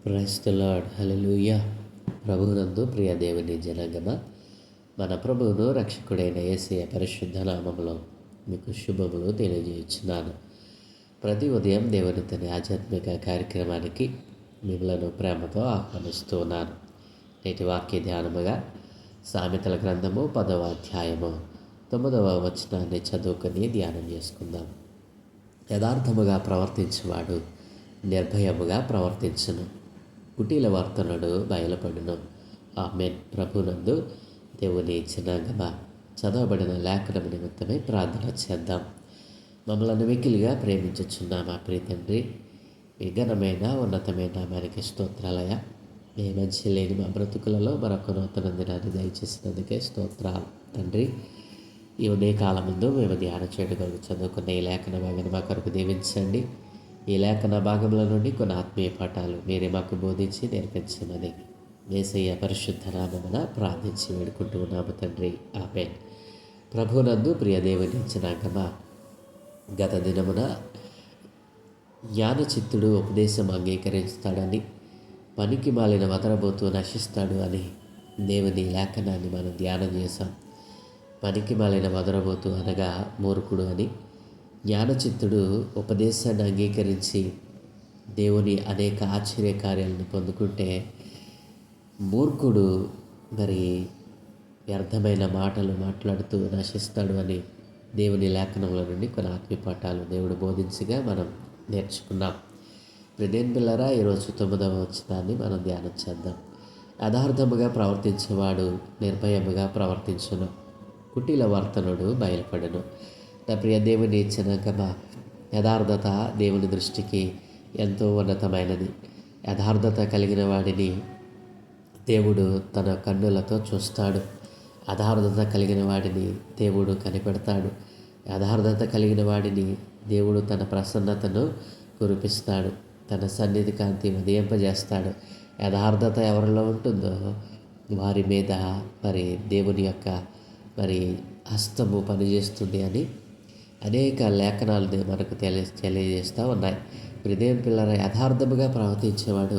Praise the lord. హల్లెలూయా. ప్రభువునందు ప్రియ దేవుని జనాంగమా, మన ప్రభువును రక్షకుడైన యేసయ్య పరిశుద్ధ నామములో మీకు శుభములు తెలియజేయుచున్నాను. ప్రతి ఉదయం దేవుని తన ఆధ్యాత్మిక కార్యక్రమానికి మిమ్మలను ప్రేమతో ఆహ్వానిస్తూ ఉన్నాను. నేటి వాక్య ధ్యానముగా సామెతల గ్రంథము 10వ అధ్యాయము 9వ వచనాన్ని చదువుకొని ధ్యానం చేసుకుందాం. యథార్థముగా ప్రవర్తించువాడు నిర్భయముగా ప్రవర్తించును, కుటీల వర్తనుడు బయలుపడును. ఆమేన్. ప్రభునందు దేవుని జనాంగమా, చదవబడిన లేఖనము నిమిత్తమై ప్రార్థన చేద్దాం. మమ్మల్ని మిక్కిలిగా ప్రేమించుచున్న మా ప్రియ తండ్రి, మీ ఘనమైన ఉన్నతమైన మనకి స్తోత్రాలయ. మీ మంచి లేని మా బ్రతుకులలో మరొక నూతన దినాన్ని దయచేసినందుకే స్తోత్రాలు తండ్రి. ఈ ఉదయకాలం ముందు మేము ధ్యానం చేయడం చదువుకున్న ఈ లేఖన భాగాన్ని మా కొరకు దీవించండి. ఈ లేఖన భాగంలో నుండి కొన్ని ఆత్మీయ పాఠాలు మీరే మాకు బోధించి నేర్పించమని యేసయ్య పరిశుద్ధ నామమున ప్రార్థించి వేడుకుంటూ ఉన్నాము తండ్రి. ఆమేన్. ప్రభునందు ప్రియ దేవుని జనాంగమా, గత దినమున జ్ఞానచిత్తుడు ఉపదేశం అంగీకరిస్తాడని, పనికి మాలిన వదరబోతూ నశిస్తాడు అని దేవుని లేఖనాన్ని మనం ధ్యానం చేశాం. పనికి మాలిన వదరబోతూ అనగా మూర్ఖుడు అని, జ్ఞానచిత్తుడు ఉపదేశాన్ని అంగీకరించి దేవుని అనేక ఆశ్చర్యకార్యాలను పొందుకుంటే, మూర్ఖుడు మరి వ్యర్థమైన మాటలు మాట్లాడుతూ నశిస్తాడు అని దేవుని లేఖనంలో నుండి కొన్ని ఆత్మీయ పాఠాలు దేవుడు బోధించగా మనం నేర్చుకున్నాం. ప్రియమైన పిల్లరా, ఈరోజు 9వ వచనాన్ని మనం ధ్యానం చేద్దాం. యథార్థముగా ప్రవర్తించేవాడు నిర్భయముగా ప్రవర్తించును, కుటీల వర్తనుడు బయలుపడను. నా ప్రియ దేవుని జనాంగమా, యథార్థత దేవుని దృష్టికి ఎంతో ఉన్నతమైనది. యథార్థత కలిగిన వాడిని దేవుడు తన కన్నులతో చూస్తాడు. యథార్థత కలిగిన వాడిని దేవుడు కనిపెడతాడు. యథార్థత కలిగిన వాడిని దేవుడు తన ప్రసన్నతను కురిపిస్తాడు, తన సన్నిధి కాంతి ఉదయింపజేస్తాడు. యథార్థత ఎవరిలో ఉంటుందో వారి మీద మరి దేవుని యొక్క మరి హస్తము పనిచేస్తుంది అని అనేక లేఖనాలు మనకు తెలియజేస్తూ ఉన్నాయి. హృదయం పిల్లల యథార్థముగా ప్రవర్తించేవాడు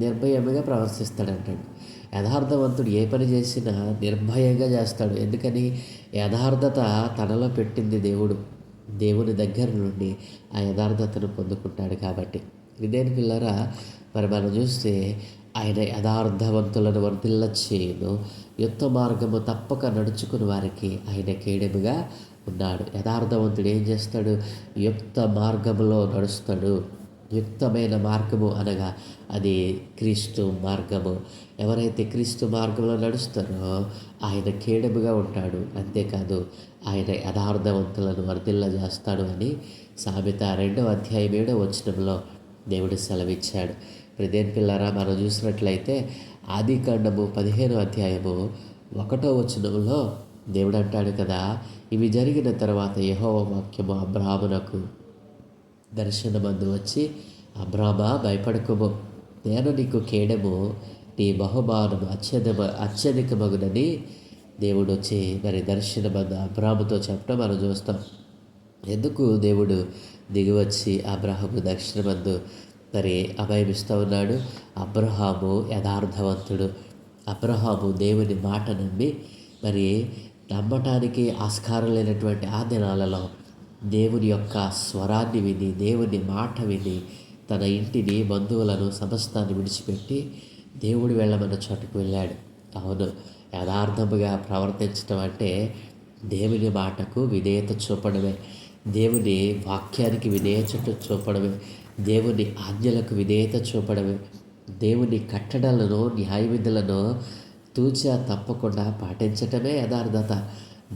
నిర్భయముగా ప్రవర్తిస్తాడంటాడు. యథార్థవంతుడు ఏ పని చేసినా నిర్భయంగా చేస్తాడు. ఎందుకని? యథార్థత తనలో పెట్టింది దేవుడు. దేవుని దగ్గర నుండి ఆ యథార్థతను పొందుకుంటాడు కాబట్టి. హృదయం పిల్లరా, మరి మనం చూస్తే ఆయన యథార్థవంతులను వర్ధిల్ల చేయును, యుక్త మార్గము తప్పక నడుచుకుని వారికి ఆయన కేడెముగా ఉన్నాడు. యథార్థవంతుడు ఏం చేస్తాడు? యుక్త మార్గములో నడుస్తాడు. యుక్తమైన మార్గము అనగా అది క్రీస్తు మార్గము. ఎవరైతే క్రీస్తు మార్గంలో నడుస్తారో ఆయన కేడెముగా ఉంటాడు. అంతేకాదు, ఆయన యథార్థవంతులను వర్ధిల్ల చేస్తాడు అని సామెత 2వ అధ్యాయం 7వ వచనంలో దేవుడు సెలవిచ్చాడు. ప్రియమైన పిల్లరా, మనం చూసినట్లయితే ఆదికాండము 15వ అధ్యాయము 1వ వచనంలో దేవుడు అంటాడు కదా, ఇవి జరిగిన తర్వాత యెహోవా వాక్యము అబ్రాహామునకు దర్శనమందు వచ్చి, అబ్రామా భయపడకుము, నేను నీకు కేడము, నీ బహుమానము అత్యధికమగునని దేవుడు వచ్చి మరి దర్శనమందు అబ్రాహాముతో చెప్పడం మనం చూస్తాం. ఎందుకు దేవుడు దిగివచ్చి అబ్రాహాము దర్శనమందు మరి అభయమిస్తూ ఉన్నాడు? అబ్రహాము యథార్థవంతుడు. అబ్రహాము దేవుని మాట నమ్మి మరి నమ్మటానికి ఆస్కారం లేనటువంటి ఆ దినాలలో దేవుని యొక్క స్వరాన్ని విని, దేవుని మాట విని, తన ఇంటిని, బంధువులను, సమస్తాన్ని విడిచిపెట్టి దేవుడు వెళ్ళమన్న చోటుకు వెళ్ళాడు. అవును, యథార్థముగా ప్రవర్తించడం అంటే దేవుని మాటకు విధేయత చూపడమే, దేవుని వాక్యానికి విధేయత చూపడమే, దేవుని ఆజ్ఞలకు విధేయత చూపడమే, దేవుని కట్టడలను, న్యాయ విధులను తూచా తప్పకుండా పాటించటమే యథార్థత.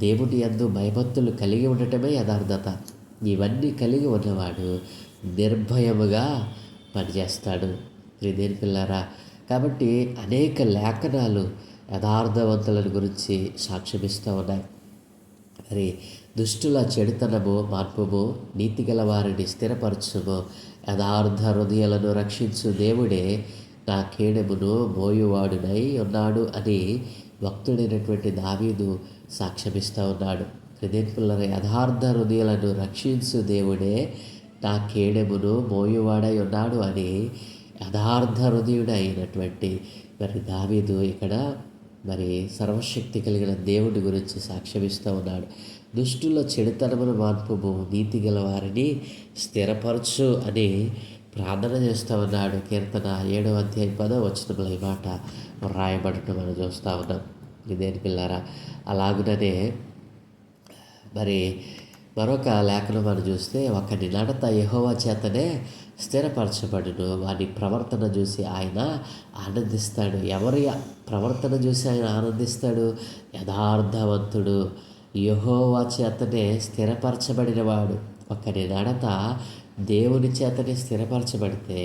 దేవుని యందు భయభక్తులు కలిగి ఉండటమే యథార్థత. ఇవన్నీ కలిగి ఉన్నవాడు నిర్భయముగా పనిచేస్తాడు. ప్రియమైన పిల్లారా, కాబట్టి అనేక లేఖనాలు యథార్థవంతుల గురించి సాక్ష్యమిస్తూ ఉన్నాయి. మరి దుష్టుల చెడుతనము మార్పుము, నీతిగల వారిని స్థిరపరచుము, యథార్థ హృదయాలను రక్షించు దేవుడే నా కేడెమును మోయువాడునై ఉన్నాడు అని భక్తుడైనటువంటి దావీదు సాక్ష్యమిస్తూ ఉన్నాడు. హృదయపుల యథార్థ హృదయాలను రక్షించు దేవుడే నా కేడెమును మోయువాడై ఉన్నాడు అని యథార్థ హృదయుడు అయినటువంటి మరి దావీదు ఇక్కడ మరి సర్వశక్తి కలిగిన దేవుడి గురించి సాక్ష్యమిస్తూ ఉన్నాడు. దుష్టుల చెడుతనమును మార్పుము, నీతి గల వారిని స్థిరపరచు అని ప్రార్థన చేస్తూ ఉన్నాడు. కీర్తన 7వ అధ్యాయం 10వ వచనంలో ఈ మాట రాయబడటం మనం చూస్తూ ఉన్నాం. ఇదేని పిల్లారా, అలాగుననే మరి మరొక లేఖనం మనం చూస్తే, ఒకని నడత యెహోవా చేతనే స్థిరపరచబడును, వాని ప్రవర్తన చూసి ఆయన ఆనందిస్తాడు. ఎవరి ప్రవర్తన చూసి ఆయన ఆనందిస్తాడు? యథార్థవంతుడు, యెహోవా చేతనే స్థిరపరచబడినవాడు. ఒకని నడత దేవుని చేతనే స్థిరపరచబడితే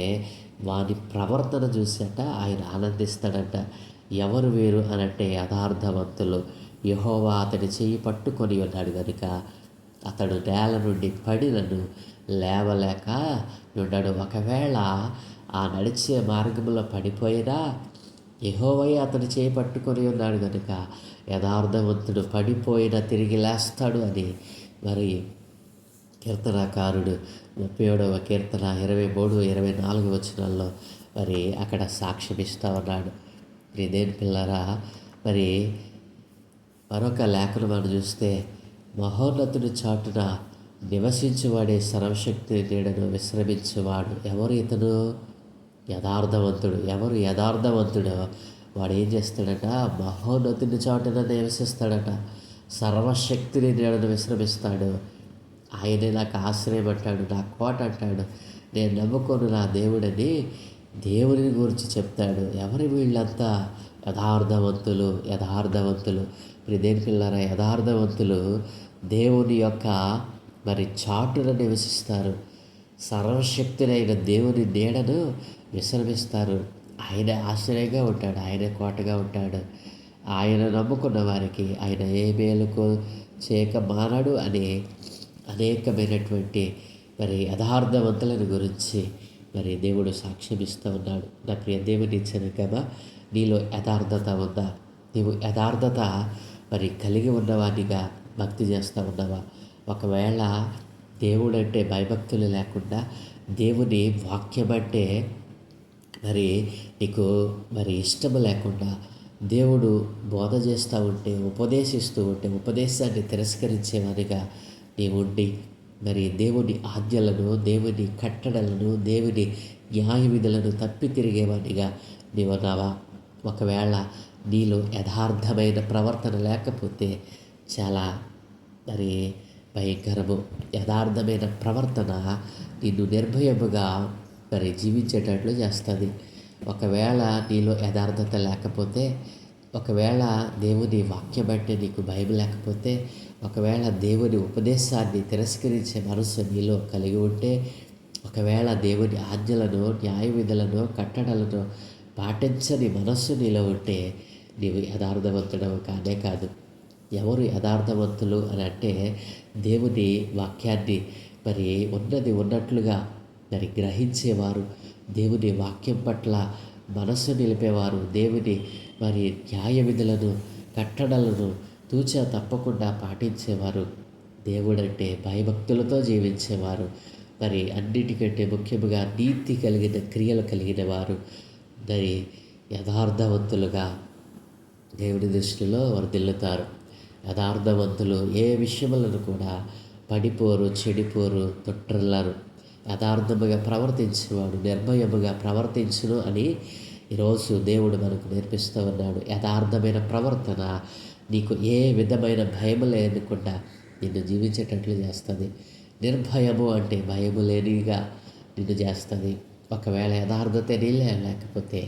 వాని ప్రవర్తన చూసాట ఆయన ఆనందిస్తాడంట. ఎవరు వీరు అనంటే యథార్థవంతులు. యెహోవా అతని చెయ్యి పట్టుకొని ఉన్నాడు కనుక అతడు నేల నుండి పడినను లేవలేక ఉన్నాడు. ఒకవేళ ఆ నడిచే మార్గంలో పడిపోయినా యెహోవాయే అతని చేయి పట్టుకొని ఉన్నాడు కనుక యథార్థవంతుడు పడిపోయినా తిరిగి లేస్తాడు అని మరి కీర్తనాకారుడు 37వ కీర్తన 23, 24 వచనాల్లో మరి అక్కడ సాక్ష్యమిస్తూ ఉన్నాడు. ఇదేం పిల్లరా, మరి మరొక లేఖను మనం చూస్తే, మహోన్నతుని చాటున నివసించువాడే సర్వశక్తి నీడను విశ్రమించువాడు. ఎవరు ఇతను? యథార్థవంతుడు. ఎవరు యథార్థవంతుడో వాడు ఏం చేస్తాడట? మహోన్నతుని చాటున నివసిస్తాడట, సర్వశక్తిని నీడను విశ్రమిస్తాడు. ఆయనే నాకు ఆశ్రయం అంటాడు, నా కోట అంటాడు, నేను నమ్ముకోను నా దేవుడని దేవుని గురించి చెప్తాడు. ఎవరి వీళ్ళంతా? యథార్థవంతులు. యథార్థవంతులు దేని పిల్లరా, యథార్థవంతులు దేవుని యొక్క మరి చాటున నివసిస్తారు, సర్వశక్తులైన దేవుని నీడను విశ్రమిస్తారు. ఆయన ఆశ్రయంగా ఉంటాడు, ఆయన కోటగా ఉంటాడు. ఆయన నమ్ముకున్న వారికి ఆయన ఏ మేలుకు చేయక మానడు అని అనేకమైనటువంటి మరి యథార్థవంతులను గురించి మరి దేవుడు సాక్ష్యమిస్తూ ఉన్నాడు. నా ప్రియ దేవుని ఇచ్చిన కదా, నీలో యథార్థత ఉందా? నీవు యథార్థత మరి కలిగి ఉన్నవాడిగా భక్తి చేస్తూ ఉన్నావా? ఒకవేళ దేవుడు అంటే భయభక్తులు లేకుండా దేవుని వాక్యం అంటే మరి నీకు మరి ఇష్టం లేకుండా దేవుడు బోధ చేస్తూ ఉంటే, ఉపదేశిస్తూ ఉంటే ఉపదేశాన్ని తిరస్కరించేవాడిగా నీవు ఉండి మరి దేవుని ఆజ్ఞలను, దేవుని కట్టడలను, దేవుని న్యాయ విధులను తప్పి తిరిగేవాడిగా నీవున్నావా? ఒకవేళ నీలో యథార్థమైన ప్రవర్తన లేకపోతే చాలా మరి భయంకరము. యథార్థమైన ప్రవర్తన నిన్ను నిర్భయముగా మరి జీవించేటట్లు చేస్తుంది. ఒకవేళ నీలో యథార్థత లేకపోతే, ఒకవేళ దేవుని వాక్యం అంటే నీకు భయం లేకపోతే, ఒకవేళ దేవుని ఉపదేశాన్ని తిరస్కరించే మనసు నీలో కలిగి ఉంటే, ఒకవేళ దేవుని ఆజ్ఞలను, న్యాయ విధులను, కట్టడలను పాటించని మనస్సు నీలో ఉంటే నీవు యథార్థవంతుడవు కానే కాదు. ఎవరు యథార్థవంతులు అని అంటే, దేవుని వాక్యాన్ని మరి ఉన్నది ఉన్నట్లుగా మరి గ్రహించేవారు, దేవుని వాక్యం పట్ల మనస్సు నిలిపేవారు, దేవుని మరి న్యాయ విధులను, కట్టడలను తూచా తప్పకుండా పాటించేవారు, దేవుడంటే భయభక్తులతో జీవించేవారు, మరి అన్నిటికంటే ముఖ్యముగా నీతి కలిగిన క్రియలు కలిగిన వారు మరి యథార్థవంతులుగా దేవుడి దృష్టిలో వర్ధిల్లుతారు. యథార్థవంతులు ఏ విషయములను కూడా పడిపోరు, చెడిపోరు, తొట్టిల్లరు. యథార్థముగా ప్రవర్తించేవాడు నిర్భయముగా ప్రవర్తించును అని ఈరోజు దేవుడు మనకు నేర్పిస్తూ ఉన్నాడు. యథార్థమైన ప్రవర్తన నీకు ఏ విధమైన భయము లేకుండా నిన్ను జీవించేటట్లు చేస్తుంది. నిర్భయము అంటే భయము లేనిగా నిన్ను చేస్తుంది. ఒకవేళ యథార్థత నీళ్ళే లేకపోతే,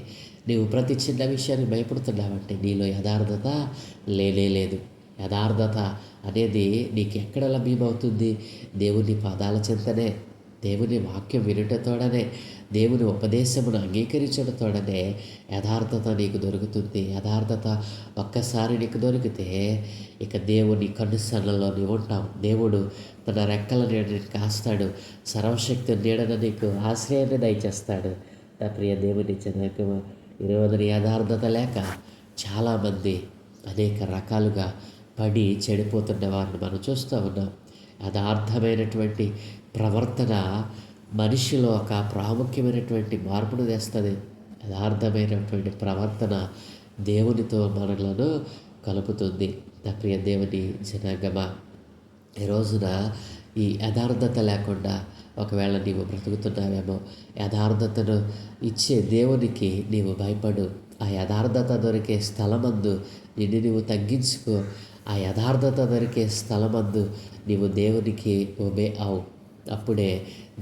నీవు ప్రతి చిన్న విషయాన్ని భయపడుతున్నావంటే నీలో యథార్థత లేనే లేదు. యథార్థత అనేది నీకు ఎక్కడ లభ్యమవుతుంది? దేవుని పాదాల చెంతనే, దేవుని వాక్యం వినుటతోడనే, దేవుని ఉపదేశమును అంగీకరించడంతోడనే యథార్థత నీకు దొరుకుతుంది. యథార్థత ఒక్కసారి నీకు దొరికితే ఇక దేవుని కనుసన్నలో నీవు ఉంటావు. దేవుడు తన రెక్కల నీడని కాస్తాడు, సర్వశక్తి నీడన నీకు ఆశ్రయాన్ని దయచేస్తాడు. నా ప్రియ దేవుని జనకము, ఈరోజు యథార్థత లేక చాలామంది అనేక రకాలుగా పడి చెడిపోతున్న వారిని మనం చూస్తూ ఉన్నాం. యథార్థమైనటువంటి ప్రవర్తన మనిషిలో ఒక ప్రాముఖ్యమైనటువంటి మార్పును తెస్తుంది. యథార్థమైనటువంటి ప్రవర్తన దేవునితో మనలను కలుపుతుంది. నా ప్రియ దేవుని జనాంగమా, ఈ రోజున ఈ యథార్థత లేకుండా ఒకవేళ నీవు బ్రతుకుతున్నావేమో, యథార్థతను ఇచ్చే దేవునికి నీవు భయపడు. ఆ యథార్థత దొరికే స్థలమందు నిన్ను నీవు తగ్గించుకో. ఆ యథార్థత దొరికే స్థలమందు నీవు దేవునికి ఒబే అవు. అప్పుడే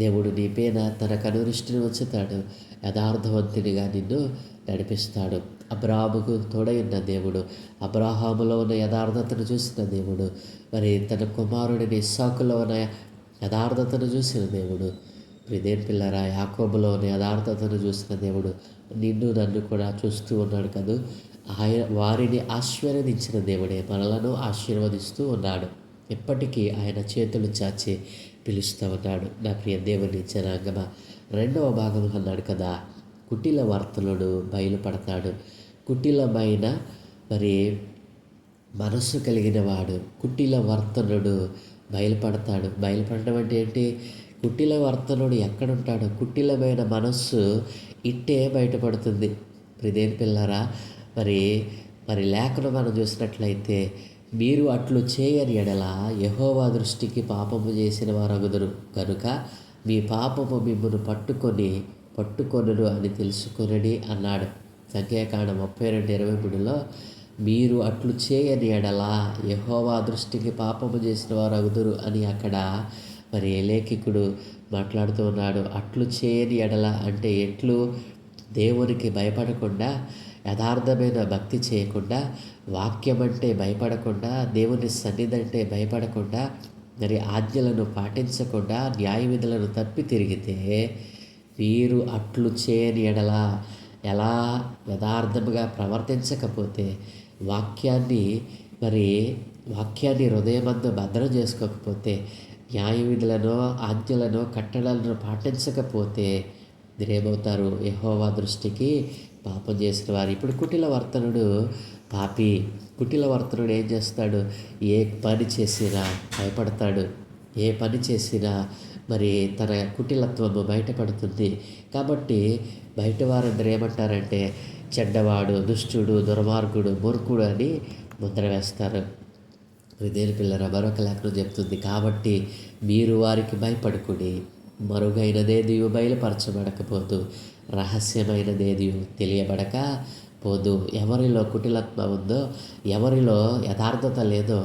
దేవుడు నీ పైన తన కనుదృష్టిని ఉంచుతాడు. యథార్థవంతునిగా నిన్ను నడిపిస్తాడు. అబ్రాహాముకు తోడై ఉన్న దేవుడు, అబ్రాహాములో ఉన్న యథార్థతను చూసిన దేవుడు, మరి తన కుమారుడిని ఇస్సాకులో ఉన్న యథార్థతను చూసిన దేవుడు, ప్రియదేని పిల్లరా, యాకోబులో ఉన్న యథార్థతను చూసిన దేవుడు నిన్ను నన్ను కూడా చూస్తూ ఉన్నాడు కదా. ఆయన వారిని ఆశీర్వదించిన దేవుడే మనలను ఆశీర్వదిస్తూ ఉన్నాడు. ఎప్పటికీ ఆయన చేతులు చాచి పిలుస్తూ ఉన్నాడు. నా ప్రియ దేవుని జనాంగమా, 2వ భాగంలో అన్నాడు కదా, కుటిల వర్తనుడు బయలుపడతాడు. కుటిలమైన మరి మనస్సు కలిగిన వాడు, కుటిల వర్తనుడు బయలుపడతాడు. బయలుపడడం అంటే ఏంటి? కుటిల వర్తనుడు ఎక్కడుంటాడో, కుటిలమైన మనస్సు ఇట్టే బయటపడుతుంది. ప్రియదేని పిల్లరా, మరి లేఖను మనం చూసినట్లయితే, మీరు అట్లు చేయని ఎడల యెహోవా దృష్టికి పాపము చేసిన వారగుదురు కనుక మీ పాపము మిమ్మును పట్టుకొనును అని తెలుసుకొనడి అన్నాడు. సంఖ్యాకాండం 32:23లో మీరు అట్లు చేయని ఎడల యెహోవా దృష్టికి పాపము చేసిన వారగుదురు అని అక్కడ మరి లేఖికుడు మాట్లాడుతూ ఉన్నాడు. అట్లు చేయని ఎడల అంటే ఎట్లు? దేవునికి భయపడకుండా, యథార్థమైన భక్తి చేయకుండా, వాక్యం అంటే భయపడకుండా, దేవుని సన్నిధి అంటే భయపడకుండా, మరి ఆజ్ఞలను పాటించకుండా, న్యాయ విధులను తప్పి తిరిగితే వీరు అట్లు చేయని ఎడల, ఎలా యథార్థముగా ప్రవర్తించకపోతే, వాక్యాన్ని హృదయమందు భద్రం చేసుకోకపోతే, న్యాయ విధులను, ఆజ్ఞలను, కట్టడలను పాటించకపోతే మీరేమవుతారు? యెహోవా దృష్టికి పాపం చేసిన వారు. ఇప్పుడు కుటిల వర్తనుడు పాపి. కుటిల వర్తనుడు ఏం చేస్తాడు? ఏ పని చేసినా భయపడతాడు. ఏ పని చేసినా మరి తన కుటిలత్వము బయటపడుతుంది. కాబట్టి బయట వారందరూ ఏమంటారంటే చెడ్డవాడు, దుష్టుడు, దుర్మార్గుడు, మూర్ఖుడు అని ముద్ర వేస్తారు. దేని పిల్లరా, మరొక లేఖనం చెప్తుంది, కాబట్టి మీరు వారికి భయపడుకుడి, మరుగైనదేదియు బయలుపరచబడకపోదు, రహస్యమైనదేదియు తెలియబడక పోదు. ఎవరిలో కుటిలత్వం ఉందో, ఎవరిలో యథార్థత లేదో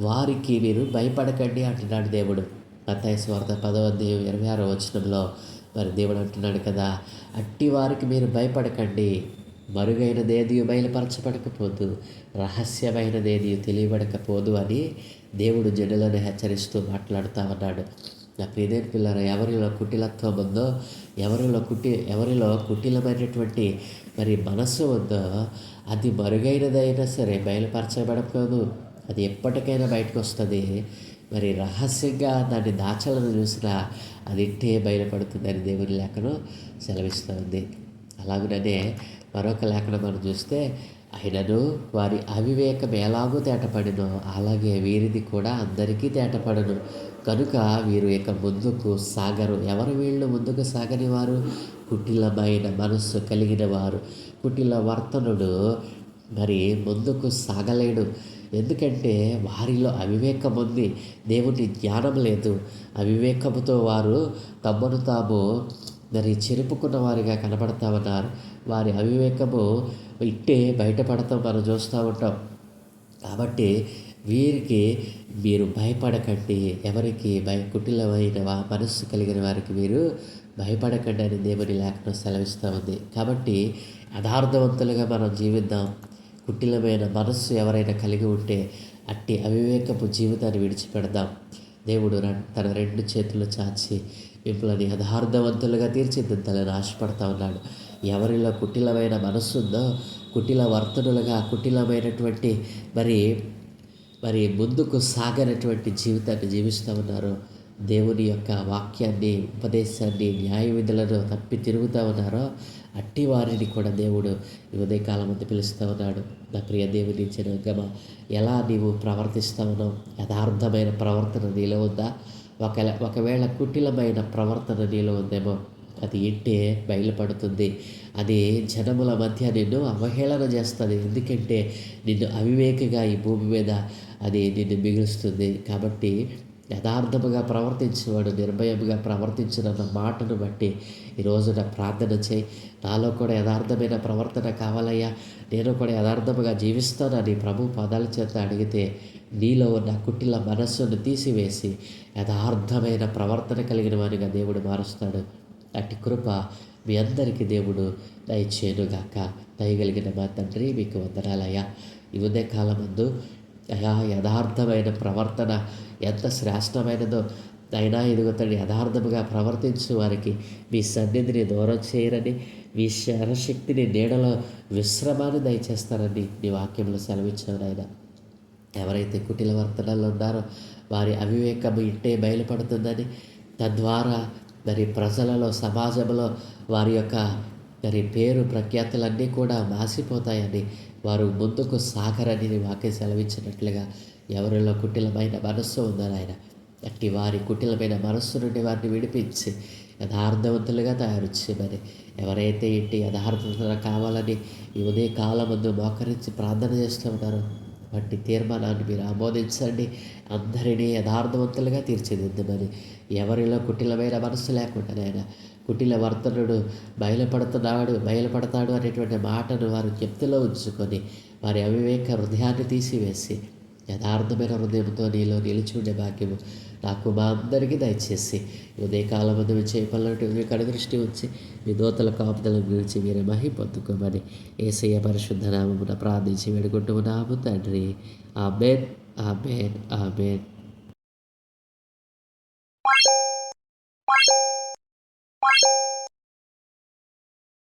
వారికి మీరు భయపడకండి అంటున్నాడు దేవుడు. మత్తయి సువార్త 10:26 మరి దేవుడు అంటున్నాడు కదా, అట్టి వారికి మీరు భయపడకండి, మరుగైనదేది బయలుపరచబడకపోదు, రహస్యమైనదేది తెలియబడకపోదు అని దేవుడు జనులను హెచ్చరిస్తూ మాట్లాడుతూ ఉన్నాడు. నా ప్రియదేని పిల్లరా, ఎవరిలో కుటిలత్వం ఉందో, ఎవరిలో కుటిలమైనటువంటి మరి మనస్సు ఉందో, అది మరుగైనదైనా సరే బయలుపరచబడకపోదు. అది ఎప్పటికైనా బయటకు వస్తుంది. మరి రహస్యంగా దాన్ని దాచాలని చూసినా అది ఇట్టే బయలుపడుతుందని దేవుని లేఖనం సెలవిస్తుంది. అలాగనే మరొక లేఖనం మనం చూస్తే, అయినను వారి అవివేకం ఎలాగో తేటపడినో అలాగే వీరిది కూడా అందరికీ తేటపడను, కనుక వీరు ఇక ముందుకు సాగరు. ఎవరు వీళ్ళు ముందుకు సాగని వారు? కుటిలమైన మనస్సు కలిగిన వారు. కుటిల వర్తనుడు మరి ముందుకు సాగలేడు. ఎందుకంటే వారిలో అవివేకం ఉంది, దేవుని జ్ఞానం లేదు. అవివేకముతో వారు తమను తాము మరి చెరుపుకున్న వారిగా కనపడతా ఉన్నారు. వారి అవివేకము ఇట్టే బయటపడతాం మనం చూస్తూ ఉంటాం. కాబట్టి వీరికి మీరు భయపడకండి. ఎవరికి కుటిలమైన మనస్సు కలిగిన వారికి మీరు భయపడకండి అని దేవుని లేఖనం సెలవిస్తూ ఉంది. కాబట్టి యథార్థవంతులుగా మనం జీవిద్దాం. కుటిలమైన మనస్సు ఎవరైనా కలిగి ఉంటే అట్టి అవివేకపు జీవితాన్ని విడిచిపెడదాం. దేవుడు తన 2 చేతులు చాచి మిమ్మల్ని యథార్థవంతులుగా తీర్చిదిద్దాలని ఆశపడతా ఉన్నాడు. ఎవరిలో కుటిలమైన మనస్సు ఉందో, కుటిల వర్తనులుగా కుటిలమైనటువంటి మరి ముందుకు సాగనటువంటి జీవితాన్ని జీవిస్తూ ఉన్నారు, దేవుని యొక్క వాక్యాన్ని, ఉపదేశాన్ని, న్యాయ విధులను తప్పి తిరుగుతూ ఉన్నారో అట్టి వారిని కూడా దేవుడు ఈ ఉదయకాలం అంతా పిలుస్తూ ఉన్నాడు. నా ప్రియ దేవుని జనాంగమా, ఎలా నీవు ప్రవర్తిస్తా ఉన్నావు? యథార్థమైన ప్రవర్తన నీలో ఉందా? ఒకవేళ కుటిలమైన ప్రవర్తన నీలో ఉందేమో అది ఇట్టే బయలుపడుతుంది. అది జనముల మధ్య నిన్ను అవహేళన చేస్తుంది. ఎందుకంటే నిన్ను అవివేకిగా ఈ భూమి మీద అది నిన్ను మిగులుస్తుంది. కాబట్టి యథార్థముగా ప్రవర్తించేవాడు నిర్భయముగా ప్రవర్తించినన్న మాటను బట్టి ఈ రోజున ప్రార్థన చేయి. నాలో కూడా యథార్థమైన ప్రవర్తన కావాలయ్యా, నేను కూడా యథార్థముగా జీవిస్తానని ప్రభు పాదాల చేత అడిగితే నీలో ఉన్న కుటిల మనస్సును తీసివేసి యథార్థమైన ప్రవర్తన కలిగిన వానిగా దేవుడు మారుస్తాడు. అట్టి కృప మీ అందరికీ దేవుడు దయచేయునుగాక. దయగలిగిన మా తండ్రి మీకు వందనాలయ్యా. ఈ ఉదయ కాలమందు అయా యథార్థమైన ప్రవర్తన ఎంత శ్రేష్టమైనదో అయినా ఇదిగోతండి యథార్థముగా ప్రవర్తించు వారికి మీ సన్నిధిని దూరం చేయరని, మీ శరశక్తిని నీడలో విశ్రమాన్ని దయచేస్తారని నీ వాక్యంలో సెలవిచ్చావు నాయన. ఎవరైతే కుటిల వర్తనలో ఉన్నారో వారి అవివేకము ఇట్టే బయలుపడుతుందని, తద్వారా మరి ప్రజలలో సమాజంలో వారి యొక్క మరి పేరు ప్రఖ్యాతులన్నీ కూడా మాసిపోతాయని, వారు ముందుకు సాగరని నీ వాక్యం సెలవించినట్లుగా ఎవరిలో కుటిలమైన మనస్సు ఉందని ఆయన అట్టి వారి కుటిలమైన మనస్సు నుండి వారిని విడిపించి యథార్థవంతులుగా తయారు చేయమని, ఎవరైతే ఇంటి యథార్థత కావాలని ఈ ఉదయ కాలమందు మోకరించి ప్రార్థన చేస్తూ ఉన్నారో వాటి తీర్మానాన్ని మీరు ఆమోదించండి. అందరినీ యథార్థవంతులుగా తీర్చిదిద్దమని, ఎవరిలో కుటిలమైన మనస్సు లేకుండానైనా కుటిల వర్తనుడు బయలుపడతాడు అనేటువంటి మాటను వారు జ్ఞప్తిలో ఉంచుకొని వారి అవివేక హృదయాన్ని తీసివేసి యథార్థమైన హృదయంతో నీలో నిలిచి భాగ్యము నాకు మా అందరికీ దయచేసి ఉదయకాలం ముందు మీ చేయపల్లంటే మీకు అనుదృష్టి ఉంచి మీ దోతల కాపుదల గురించి మీరు మహి పొందుకోమని యేసయ్య పరిశుద్ధ నామమున ప్రార్థించి వేడుకుంటున్నాము తండ్రి. ఆమేన్, ఆమేన్, ఆమేన్.